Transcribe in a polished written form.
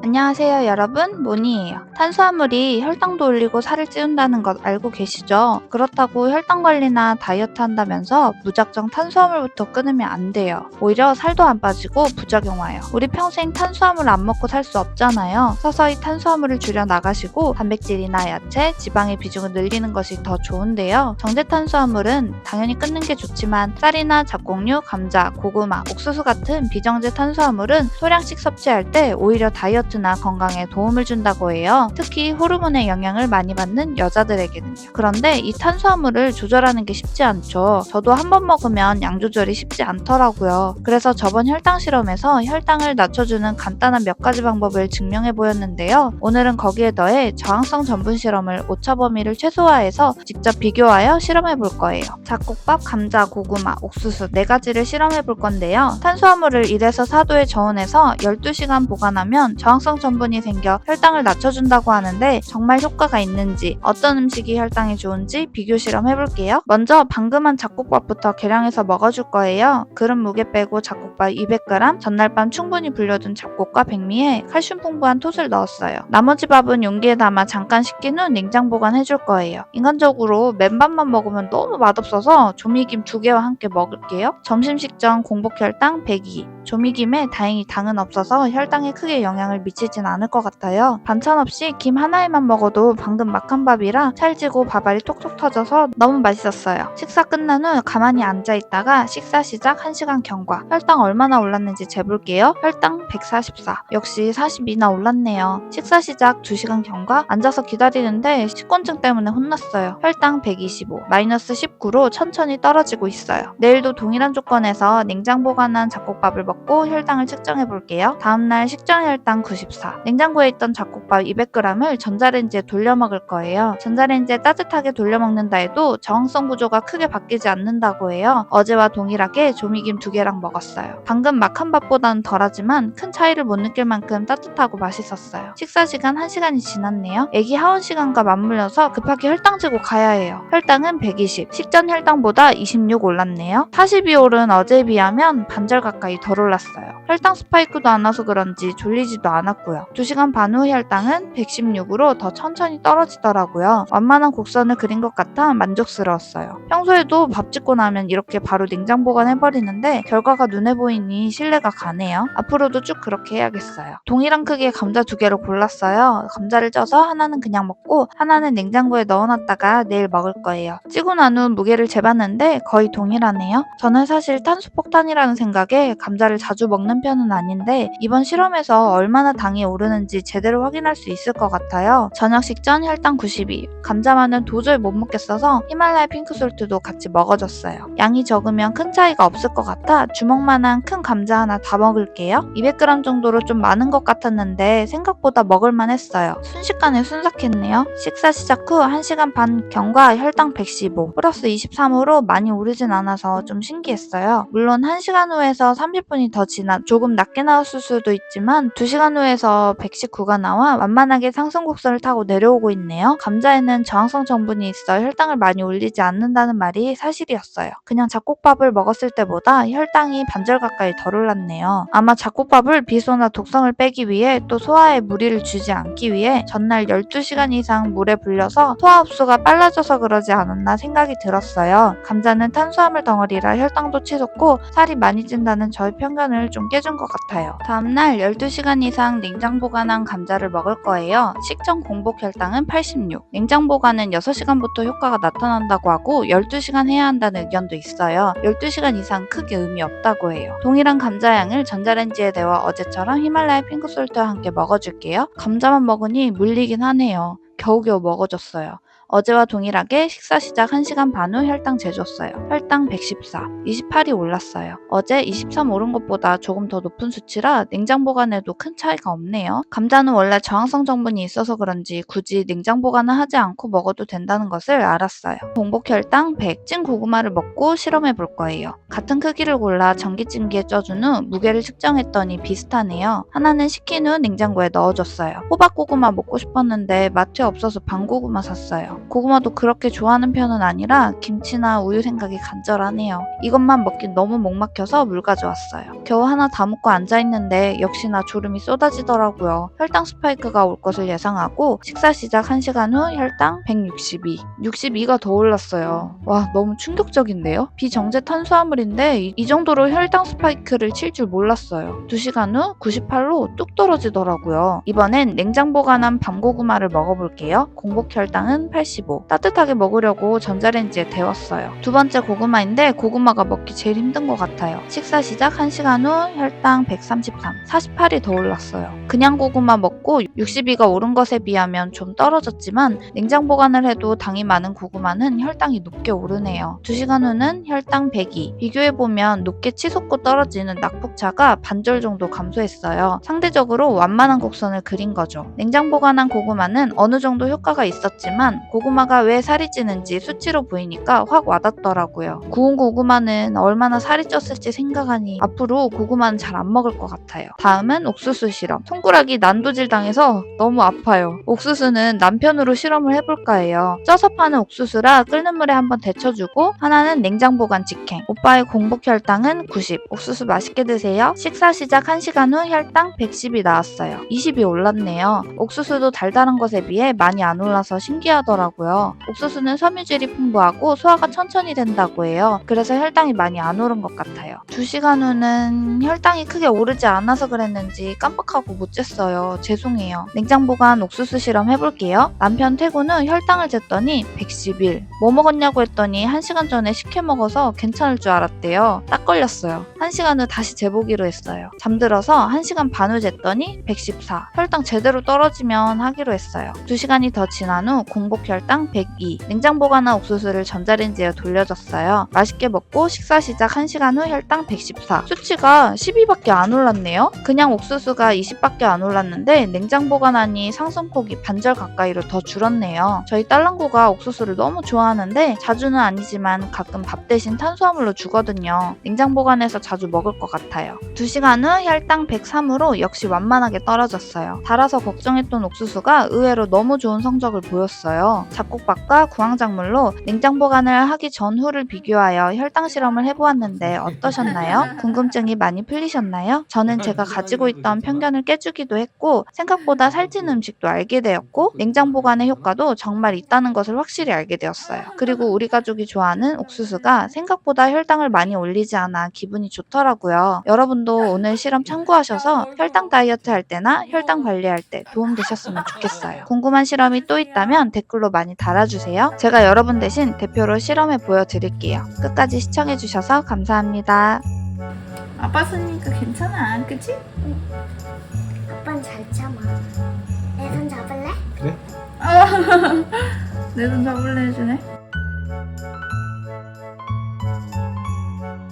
안녕하세요 여러분, 모니예요. 탄수화물이 혈당도 올리고 살을 찌운다는 것 알고 계시죠? 그렇다고 혈당 관리나 다이어트 한다면서 무작정 탄수화물부터 끊으면 안 돼요. 오히려 살도 안 빠지고 부작용 와요. 우리 평생 탄수화물 안 먹고 살 수 없잖아요. 서서히 탄수화물을 줄여 나가시고 단백질이나 야채, 지방의 비중을 늘리는 것이 더 좋은데요. 정제 탄수화물은 당연히 끊는 게 좋지만 쌀이나 잡곡류, 감자, 고구마, 옥수수 같은 비정제 탄수화물은 소량씩 섭취할 때 오히려 다이어트나 건강에 도움을 준다고 해요. 특히 호르몬의 영향을 많이 받는 여자들에게는요. 그런데 이 탄수화물을 조절하는 게 쉽지 않죠. 저도 한 번 먹으면 양 조절이 쉽지 않더라고요. 그래서 저번 혈당 실험에서 혈당을 낮춰주는 간단한 몇 가지 방법을 증명해 보였는데요. 오늘은 거기에 더해 저항성 전분 실험을 오차 범위를 최소화해서 직접 비교하여 실험해 볼 거예요. 잡곡밥, 감자, 고구마, 옥수수 4가지를 실험해 볼 건데요. 탄수화물을 1에서 4도에 저온해서 12시간 보관하면 저항성 전분이 생겨 혈당을 낮춰준다고 하는데 정말 효과가 있는지, 어떤 음식이 혈당에 좋은지 비교 실험 해볼게요. 먼저 방금 한 잡곡밥부터 계량해서 먹어줄 거예요. 그릇 무게 빼고 잡곡밥 200g, 전날 밤 충분히 불려둔 잡곡과 백미에 칼슘 풍부한 톳을 넣었어요. 나머지 밥은 용기에 담아 잠깐 식힌 후 냉장 보관해줄 거예요. 인간적으로 맨밥만 먹으면 너무 맛없어서 조미김 2개와 함께 먹을게요. 점심 식전 공복 혈당 102. 조미김에 다행히 당은 없어서 혈당에 크게 영향을 미치진 않을 것 같아요. 반찬 없이 김 하나에만 먹어도 방금 막 한 밥이라 찰지고 밥알이 톡톡 터져서 너무 맛있었어요. 식사 끝난 후 가만히 앉아있다가 식사 시작 1시간 경과. 혈당 얼마나 올랐는지 재볼게요. 혈당 144. 역시 42나 올랐네요. 식사 시작 2시간 경과. 앉아서 기다리는데 식곤증 때문에 혼났어요. 혈당 125. 마이너스 19로 천천히 떨어지고 있어요. 내일도 동일한 조건에서 냉장 보관한 잡곡밥을 먹고 혈당을 측정해 볼게요. 다음날 식전 혈당 94. 냉장고에 있던 잡곡밥 200g을 전자레인지에 돌려 먹을 거예요. 전자레인지에 따뜻하게 돌려 먹는다 해도 저항성 구조가 크게 바뀌지 않는다고 해요. 어제와 동일하게 조미김 2개랑 먹었어요. 방금 막 한 밥보다는 덜하지만 큰 차이를 못 느낄 만큼 따뜻하고 맛있었어요. 식사 시간 1시간이 지났네요. 애기 하원 시간과 맞물려서 급하게 혈당 재고 가야 해요. 혈당은 120. 식전 혈당보다 26 올랐네요. 42 오른 어제에 비하면 반절 가까이 덜 올랐어요. 혈당 스파이크도 안 와서 그런지 졸리지도 않았고요. 2시간 반 후 혈당은 116으로 더 천천히 떨어지더라고요. 완만한 곡선을 그린 것 같아 만족스러웠어요. 평소에도 밥 짓고 나면 이렇게 바로 냉장 보관해버리는데 결과가 눈에 보이니 신뢰가 가네요. 앞으로도 쭉 그렇게 해야겠어요. 동일한 크기의 감자 2개를 골랐어요. 감자를 쪄서 하나는 그냥 먹고 하나는 냉장고에 넣어놨다가 내일 먹을 거예요. 찌고 난 후 무게를 재봤는데 거의 동일하네요. 저는 사실 탄수폭탄이라는 생각에 감자를 자주 먹는 편은 아닌데 이번 실험에서 얼마나 당이 오르는지 제대로 확인할 수 있을 것 같아요. 저녁 식전 혈당 92. 감자만은 도저히 못 먹겠어서 히말라야 핑크솔트도 같이 먹어줬어요. 양이 적으면 큰 차이가 없을 것 같아 주먹만한 큰 감자 하나 다 먹을게요. 200g 정도로 좀 많은 것 같았는데 생각보다 먹을만 했어요. 순식간에 순삭했네요. 식사 시작 후 1시간 반 경과 혈당 115 플러스 23으로 많이 오르진 않아서 좀 신기했어요. 물론 1시간 후에서 30분이 더 지나 조금 낮게 나왔을 수도 있지만 2시간 후에서 119가 나와 완만하게 상승 곡선을 타고 내려오고 있네요. 감자에는 저항성 전분이 있어 혈당을 많이 올리지 않는다는 말이 사실이었어요. 그냥 잡곡밥을 먹었을 때보다 혈당이 반절 가까이 덜 올랐네요. 아마 잡곡밥을 비소나 독성을 빼기 위해 또 소화에 무리를 주지 않기 위해 전날 12시간 이상 물에 불려서 소화 흡수가 빨라져서 그러지 않았나 생각이 들었어요. 감자는 탄수화물 덩어리라 혈당도 치솟고 살이 많이 찐다는 저의 편견을 좀 깨준 것 같아요. 다음날 12시간 이상 냉장 보관한 감자를 먹을 거예요. 식전 공복 혈당은 86. 냉장 보관은 6시간부터 효과가 나타난다고 하고 12시간 해야 한다는 의견도 있어요. 12시간 이상 크게 의미 없다고 해요. 동일한 감자 양을 전자레인지에 데워 어제처럼 히말라야 핑크솔트와 함께 먹어줄게요. 감자만 먹으니 물리긴 하네요. 겨우겨우 먹어줬어요. 어제와 동일하게 식사 시작 1시간 반 후 혈당 재줬어요. 혈당 114, 28이 올랐어요. 어제 23 오른 것보다 조금 더 높은 수치라 냉장 보관에도 큰 차이가 없네요. 감자는 원래 저항성 성분이 있어서 그런지 굳이 냉장 보관을 하지 않고 먹어도 된다는 것을 알았어요. 공복 혈당 100, 찐 고구마를 먹고 실험해 볼 거예요. 같은 크기를 골라 전기찜기에 쪄준 후 무게를 측정했더니 비슷하네요. 하나는 식힌 후 냉장고에 넣어줬어요. 호박고구마 먹고 싶었는데 마트에 없어서 밤고구마 샀어요. 맛있어요. 고구마도 그렇게 좋아하는 편은 아니라 김치나 우유 생각이 간절하네요. 이것만 먹긴 너무 목 막혀서 물 가져왔어요. 겨우 하나 다 먹고 앉아있는데 역시나 졸음이 쏟아지더라고요. 혈당 스파이크가 올 것을 예상하고 식사 시작 1시간 후 혈당 162. 62가 더 올랐어요. 와, 너무 충격적인데요? 비정제 탄수화물인데 이 정도로 혈당 스파이크를 칠 줄 몰랐어요. 2시간 후 98로 뚝 떨어지더라고요. 이번엔 냉장 보관한 밤고구마를 먹어볼게요. 공복 혈당은 85. 따뜻하게 먹으려고 전자레인지에 데웠어요. 두 번째 고구마인데 고구마가 먹기 제일 힘든 것 같아요. 식사 시작 1시간 후 혈당 133. 48이 더 올랐어요. 그냥 고구마 먹고 62가 오른 것에 비하면 좀 떨어졌지만 냉장 보관을 해도 당이 많은 고구마는 혈당이 높게 오르네요. 2시간 후는 혈당 102. 비교해보면 높게 치솟고 떨어지는 낙폭차가 반절 정도 감소했어요. 상대적으로 완만한 곡선을 그린 거죠. 냉장 보관한 고구마는 어느 정도 효과가 있었지만 고구마가 왜 살이 찌는지 수치로 보이니까 확 와닿더라고요. 구운 고구마는 얼마나 살이 쪘을지 생각하니 앞으로 고구마는 잘 안 먹을 것 같아요. 다음은 옥수수 실험. 손가락이 난도질 당해서 너무 아파요. 옥수수는 남편으로 실험을 해볼까 해요. 쪄서 파는 옥수수라 끓는 물에 한번 데쳐주고 하나는 냉장 보관 직행. 오빠의 공복 혈당은 90. 옥수수 맛있게 드세요. 식사 시작 1시간 후 혈당 110이 나왔어요. 20이 올랐네요. 옥수수도 달달한 것에 비해 많이 안 올라서 신기하더라고요. 옥수수는 섬유질이 풍부하고 소화가 천천히 된다고 해요. 그래서 혈당이 많이 안 오른 것 같아요. 2시간 후는 혈당이 크게 오르지 않아서 그랬는지 깜빡하고 못 쟀어요. 죄송해요. 냉장 보관 옥수수 실험 해볼게요. 남편 퇴근 후 혈당을 쟀더니 111. 뭐 먹었냐고 했더니 1시간 전에 식혜 먹어서 괜찮을 줄 알았대요. 딱 걸렸어요. 1시간 후 다시 재보기로 했어요. 잠들어서 1시간 반 후 쟀더니 114. 혈당 제대로 떨어지면 하기로 했어요. 2시간이 더 지난 후 공복 혈당 102. 냉장 보관한 옥수수를 전자레인지에 돌려줬어요. 맛있게 먹고 식사 시작 1시간 후 혈당 114. 수치가 12밖에 안 올랐네요. 그냥 옥수수가 20밖에 안 올랐는데 냉장 보관하니 상승폭이 반절 가까이로 더 줄었네요. 저희 딸랑구가 옥수수를 너무 좋아하는데 자주는 아니지만 가끔 밥 대신 탄수화물로 주거든요. 냉장 보관해서 자주 먹을 것 같아요. 2시간 후 혈당 103으로 역시 완만하게 떨어졌어요. 달아서 걱정했던 옥수수가 의외로 너무 좋은 성적을 보였어요. 잡곡밥과 구황작물로 냉장 보관을 하기 전후를 비교하여 혈당 실험을 해보았는데 어떠셨나요? 궁금증이 많이 풀리셨나요? 저는 제가 가지고 있던 편견을 깨주기도 했고 생각보다 살찌는 음식도 알게 되었고 냉장 보관의 효과도 정말 있다는 것을 확실히 알게 되었어요. 그리고 우리 가족이 좋아하는 옥수수가 생각보다 혈당을 많이 올리지 않아 기분이 좋더라고요. 여러분도 오늘 실험 참고하셔서 혈당 다이어트 할 때나 혈당 관리할 때 도움되셨으면 좋겠어요. 궁금한 실험이 또 있다면 댓글로 많이 달아주세요. 제가 여러분 대신 대표로 실험해 보여드릴게요. 끝까지 시청해주셔서 감사합니다. 아빠 쓰니까 괜찮아, 그치? 아빠는 잘 참아. 내 손 잡을래? 그래? 내 손 잡을래 해주네.